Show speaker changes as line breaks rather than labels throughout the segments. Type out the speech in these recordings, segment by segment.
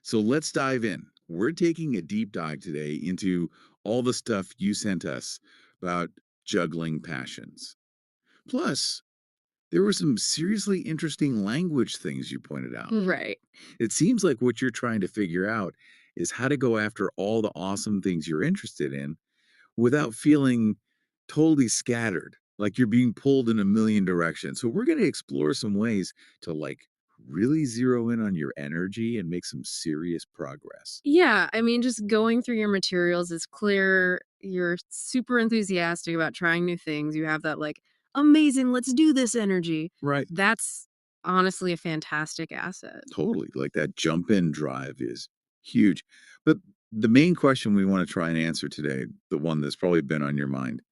So let's dive in. We're taking a deep dive today into all the stuff you sent us about juggling passions. Plus, there were some seriously interesting language things you pointed out.
Right.
It seems like what you're trying to figure out is how to go after all the awesome things you're interested in without feeling totally scattered, like you're being pulled in a million directions. So we're going to explore some ways to really zero in on your energy and make some serious progress.
Yeah, I mean, just going through your materials is clear. You're super enthusiastic about trying new things. You have that, like, amazing, let's do this energy.
Right.
That's honestly a fantastic asset.
Totally. Like that jump in drive is huge. But the main question we want to try and answer today, the one that's probably been on your mind,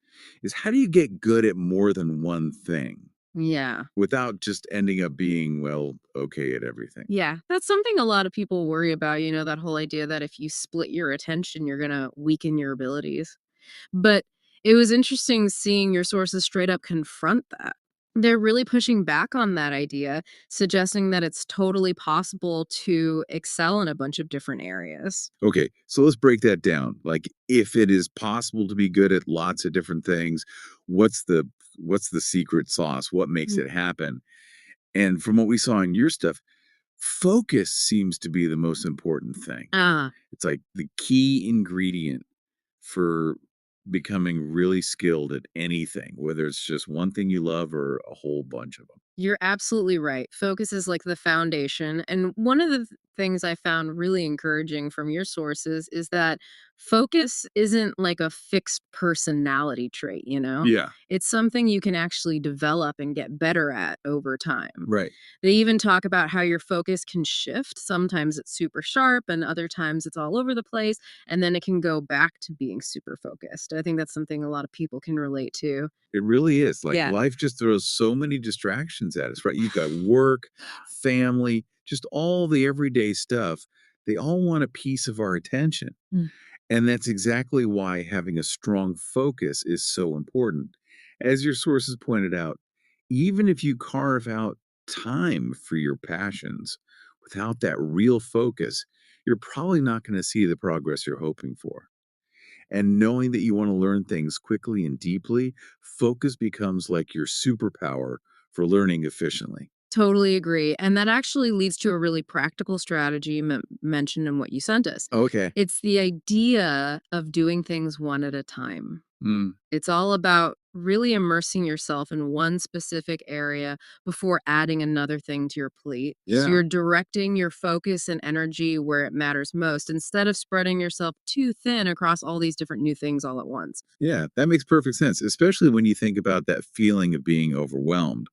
is how do you get good at more than one thing
Yeah.
without just ending up being, well, okay at everything?
Yeah, that's something a lot of people worry about, that whole idea that if you split your attention, you're gonna weaken your abilities. But it was interesting seeing your sources straight up confront that. They're really pushing back on that idea, suggesting that it's totally possible to excel in a bunch of different areas.
Okay, so let's break that down. Like if it is possible to be good at lots of different things, what's the what's the secret sauce? What makes
Mm.
it happen? And from what we saw in your stuff, focus seems to be the most important thing.
Ah,
It's like the key ingredient for becoming really skilled at anything, whether it's just one thing you love or a whole bunch of them.
you're absolutely right. Focus is like the foundation. And one of the things I found really encouraging from your sources is that focus isn't like a fixed personality trait.
Yeah,
It's something you can actually develop and get better at over time.
right.
They even talk about how your focus can shift. Sometimes it's super sharp, and other times it's all over the place. And then it can go back to being super focused. I think that's something a lot of people can relate to.
It really is. Like
Yeah.
life just throws so many distractions at us, right? You've got work, family, just all the everyday stuff. They all want a piece of our attention.
Mm.
And that's exactly why having a strong focus is so important. As your sources pointed out, even if you carve out time for your passions, without that real focus, you're probably not going to see the progress you're hoping for. And knowing that you want to learn things quickly and deeply, focus becomes like your superpower for learning efficiently.
Totally agree. And that actually leads to a really practical strategy mentioned in what you sent us.
Okay.
It's the idea of doing things one at a time.
Mm,
It's all about really immersing yourself in one specific area before adding another thing to your plate. So
yeah.
you're directing your focus and energy where it matters most instead of spreading yourself too thin across all these different new things all at once.
Yeah. That makes perfect sense, especially when you think about that feeling of being overwhelmed.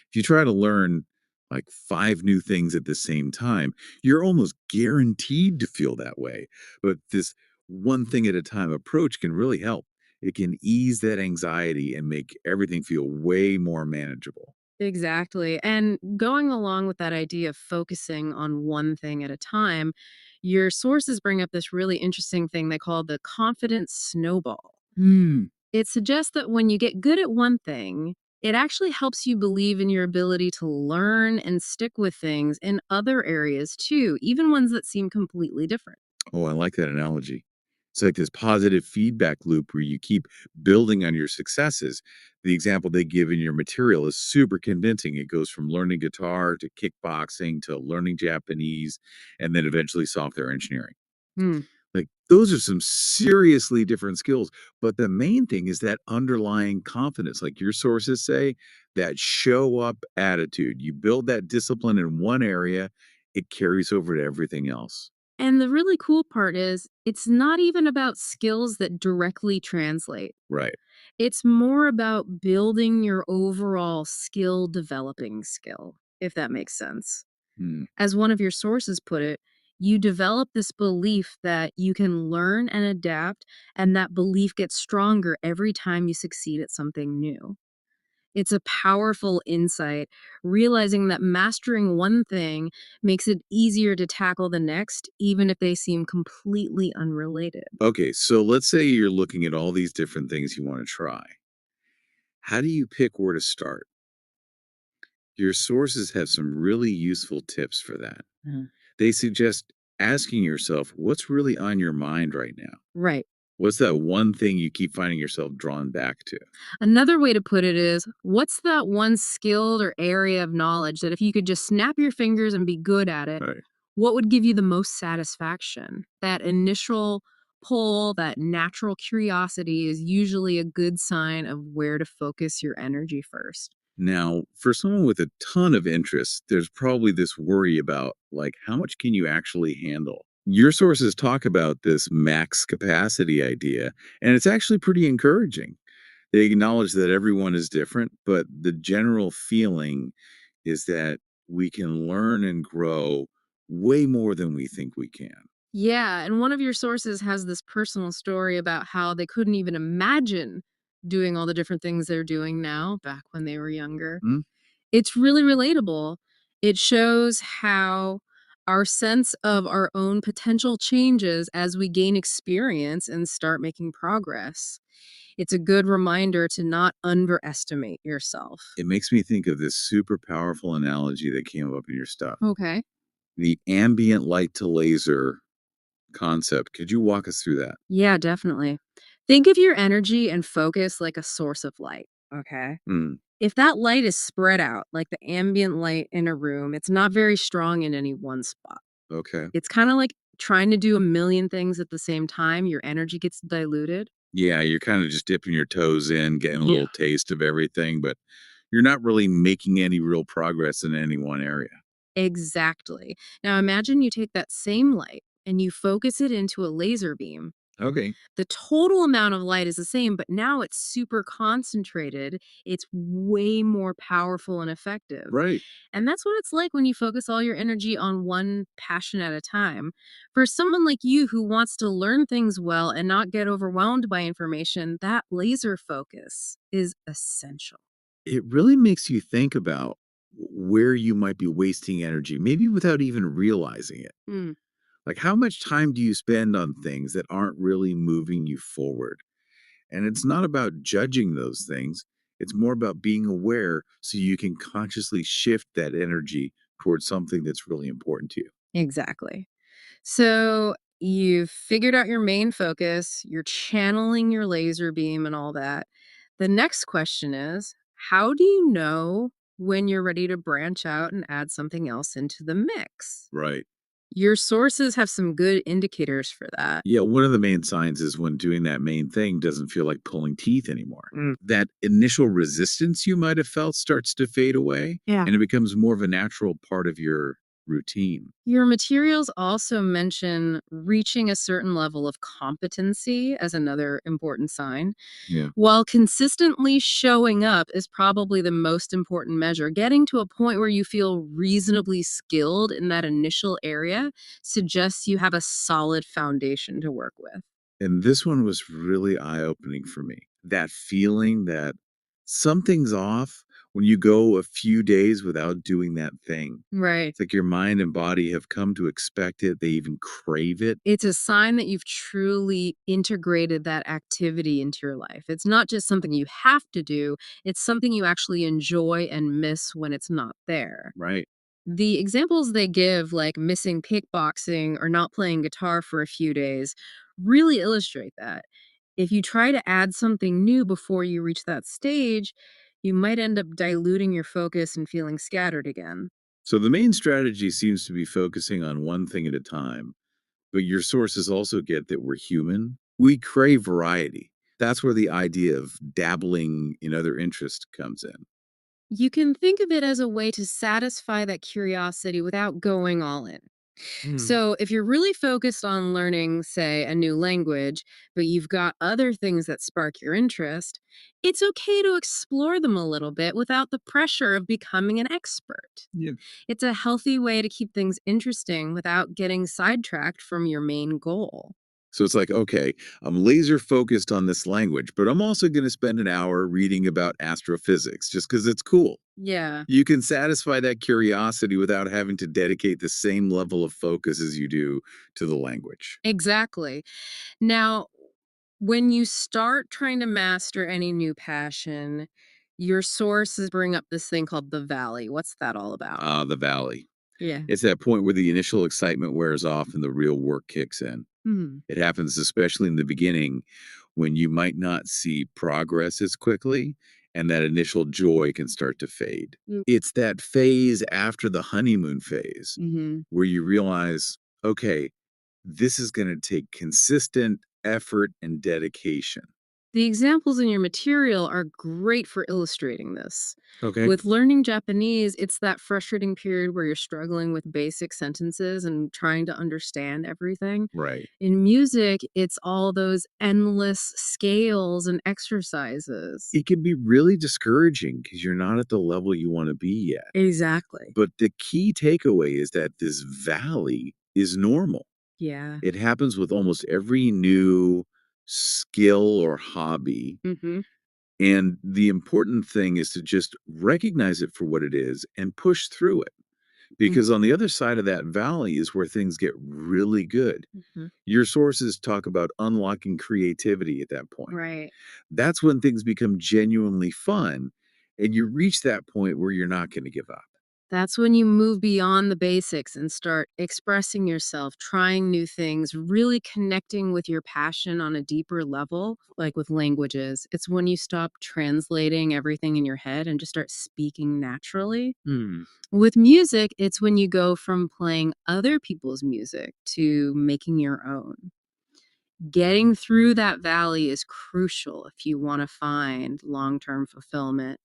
If you try to learn like five new things at the same time, you're almost guaranteed to feel that way. But this one thing at a time approach can really help. It can ease that anxiety and make everything feel way more manageable.
Exactly. And going along with that idea of focusing on one thing at a time, your sources bring up this really interesting thing they call the confidence snowball.
Hmm.
It suggests that when you get good at one thing, it actually helps you believe in your ability to learn and stick with things in other areas too, even ones that seem completely different.
Oh, I like that analogy. It's like this positive feedback loop where you keep building on your successes. The example they give in your material is super convincing. It goes from learning guitar to kickboxing to learning Japanese and then eventually software engineering.
Hmm.
Like those are some seriously different skills. But the main thing is that underlying confidence, like your sources say, that show up attitude. You build that discipline in one area, it carries over to everything else.
And the really cool part is, it's not even about skills that directly translate.
Right.
It's more about building your overall skill developing skill, if that makes sense.
Hmm.
As one of your sources put it, you develop this belief that you can learn and adapt, and that belief gets stronger every time you succeed at something new. It's a powerful insight, realizing that mastering one thing makes it easier to tackle the next, even if they seem completely unrelated.
Okay, so let's say you're looking at all these different things you want to try. How do you pick where to start? Your sources have some really useful tips for that.
Mhm.
They suggest asking yourself, what's really on your mind right now?
Right.
What's that one thing you keep finding yourself drawn back to?
Another way to put it is, what's that one skill or area of knowledge that if you could just snap your fingers and be good at it,
Right.
what would give you the most satisfaction? That initial pull, that natural curiosity is usually a good sign of where to focus your energy first.
Now, for someone with a ton of interests, there's probably this worry about like how much can you actually handle? Your sources talk about this max capacity idea, and it's actually pretty encouraging. They acknowledge that everyone is different, but the general feeling is that we can learn and grow way more than we think we can.
Yeah, and one of your sources has this personal story about how they couldn't even imagine doing all the different things they're doing now back when they were younger.
Hmm?
It's really relatable. It shows how our sense of our own potential changes as we gain experience and start making progress. It's a good reminder to not underestimate yourself.
It makes me think of this super powerful analogy that came up in your stuff,
Okay.
the ambient light to laser concept. Could you walk us through that?
Yeah, definitely. Think of your energy and focus like a source of light. Okay.
Mm,
If that light is spread out, like the ambient light in a room, it's not very strong in any one spot.
okay.
It's kind of like trying to do a million things at the same time. Your energy gets diluted.
Yeah, you're kind of just dipping your toes in, getting a
Yeah.
little taste of everything, but you're not really making any real progress in any one area.
Exactly. Now imagine you take that same light and you focus it into a laser beam.
Okay.
The total amount of light is the same, but now it's super concentrated. It's way more powerful and effective.
Right.
And that's what it's like when you focus all your energy on one passion at a time. For someone like you who wants to learn things well and not get overwhelmed by information, that laser focus is essential.
It really makes you think about where you might be wasting energy, maybe without even realizing it.
Hmm.
Like, how much time do you spend on things that aren't really moving you forward? And it's not about judging those things, it's more about being aware so you can consciously shift that energy towards something that's really important to you.
Exactly. So you've figured out your main focus, you're channeling your laser beam and all that. The next question is, how do you know when you're ready to branch out and add something else into the mix?
Right.
Your sources have some good indicators for that.
Yeah, one of the main signs is when doing that main thing doesn't feel like pulling teeth anymore. That initial resistance you might have felt starts to fade away
Yeah.
and it becomes more of a natural part of your routine.
Your materials also mention reaching a certain level of competency as another important sign.
Yeah.
While consistently showing up is probably the most important measure, getting to a point where you feel reasonably skilled in that initial area suggests you have a solid foundation to work with.
And this one was really eye opening for me. That feeling that something's off when you go a few days without doing that thing.
Right.
It's like your mind and body have come to expect it, they even crave it.
It's a sign that you've truly integrated that activity into your life. It's not just something you have to do, it's something you actually enjoy and miss when it's not there.
Right.
The examples they give, like missing kickboxing or not playing guitar for a few days, really illustrate that. If you try to add something new before you reach that stage, you might end up diluting your focus and feeling scattered again.
So the main strategy seems to be focusing on one thing at a time, but your sources also get that we're human. We crave variety. That's where the idea of dabbling in other interests comes in.
You can think of it as a way to satisfy that curiosity without going all in.
Mm.
So, if you're really focused on learning, say, a new language, but you've got other things that spark your interest, it's okay to explore them a little bit without the pressure of becoming an expert.
Yeah.
It's a healthy way to keep things interesting without getting sidetracked from your main goal.
So it's like, okay, I'm laser focused on this language, but I'm also going to spend an hour reading about astrophysics just because it's cool.
Yeah,
You can satisfy that curiosity without having to dedicate the same level of focus as you do to the language.
exactly. Now, when you start trying to master any new passion, your sources bring up this thing called the valley. What's that all about?
The valley.
Yeah.
It's that point where the initial excitement wears off and the real work kicks in.
Hmm.
It happens especially in the beginning when you might not see progress as quickly and that initial joy can start to fade. It's that phase after the honeymoon phase
Mm-hmm.
where you realize, okay, this is going to take consistent effort and dedication.
The examples in your material are great for illustrating this.
Okay.
With learning Japanese, it's that frustrating period where you're struggling with basic sentences and trying to understand everything.
Right.
In music, it's all those endless scales and exercises.
It can be really discouraging because you're not at the level you want to be yet.
Exactly.
But the key takeaway is that this valley is normal.
Yeah.
It happens with almost every new skill or hobby.
Hmm.
And the important thing is to just recognize it for what it is and push through it. Because on the other side of that valley is where things get really good.
Hmm.
Your sources talk about unlocking creativity at that point.
Right.
That's when things become genuinely fun and you reach that point where you're not going to give up.
That's when you move beyond the basics and start expressing yourself, trying new things, really connecting with your passion on a deeper level, like with languages. It's when you stop translating everything in your head and just start speaking naturally.
Hmm.
With music, it's when you go from playing other people's music to making your own. Getting through that valley is crucial if you want to find long term fulfillment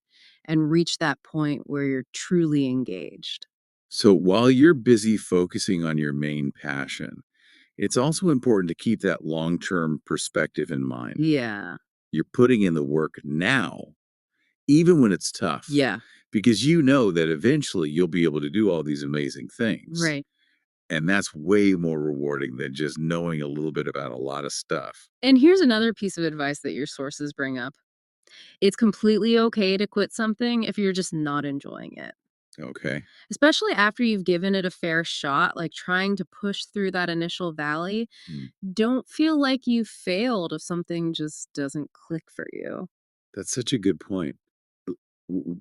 and reach that point where you're truly engaged.
So while you're busy focusing on your main passion, it's also important to keep that long term perspective in mind.
Yeah.
You're putting in the work now, even when it's tough,
Yeah.
because you know that eventually you'll be able to do all these amazing things.
Right.
And that's way more rewarding than just knowing a little bit about a lot of stuff.
And here's another piece of advice that your sources bring up. It's completely okay to quit something if you're just not enjoying it,
Okay.
especially after you've given it a fair shot, like trying to push through that initial valley.
Hmm.
Don't feel like you failed if something just doesn't click for you.
That's such a good point.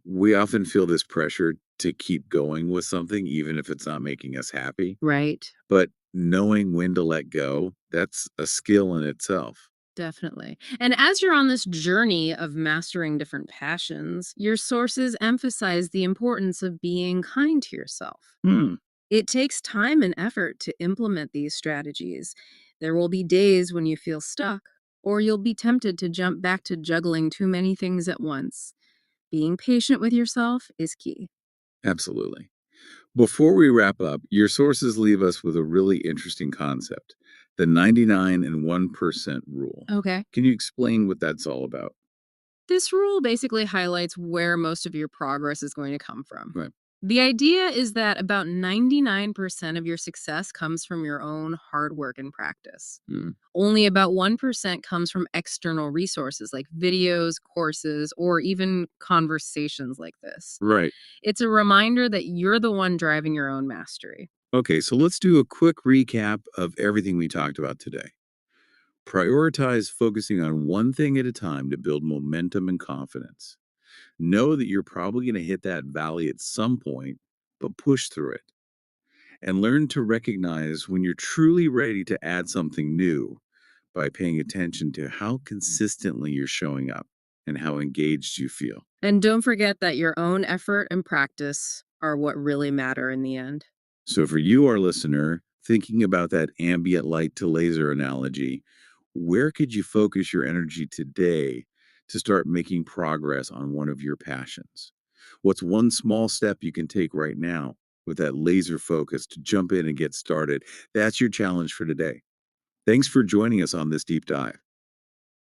We often feel this pressure to keep going with something, even if it's not making us happy.
Right.
But knowing when to let go, that's a skill in itself.
Definitely. And as you're on this journey of mastering different passions, your sources emphasize the importance of being kind to yourself.
Hmm.
It takes time and effort to implement these strategies. There will be days when you feel stuck, or you'll be tempted to jump back to juggling too many things at once. Being patient with yourself is key.
Absolutely. Before we wrap up, your sources leave us with a really interesting concept, the 99 and 1% rule.
Okay.
Can you explain what that's all about?
This rule basically highlights where most of your progress is going to come from.
Right.
The idea is that about 99% of your success comes from your own hard work and practice.
Mm.
Only about 1% comes from external resources like videos, courses, or even conversations like this.
Right.
It's a reminder that you're the one driving your own mastery.
Okay, so let's do a quick recap of everything we talked about today. Prioritize focusing on one thing at a time to build momentum and confidence. Know that you're probably going to hit that valley at some point, but push through it. And learn to recognize when you're truly ready to add something new by paying attention to how consistently you're showing up and how engaged you feel.
And don't forget that your own effort and practice are what really matter in the end.
So, for you, our listener, thinking about that ambient light to laser analogy, where could you focus your energy today to start making progress on one of your passions? What's one small step you can take right now with that laser focus to jump in and get started? That's your challenge for today. Thanks for joining us on this deep dive.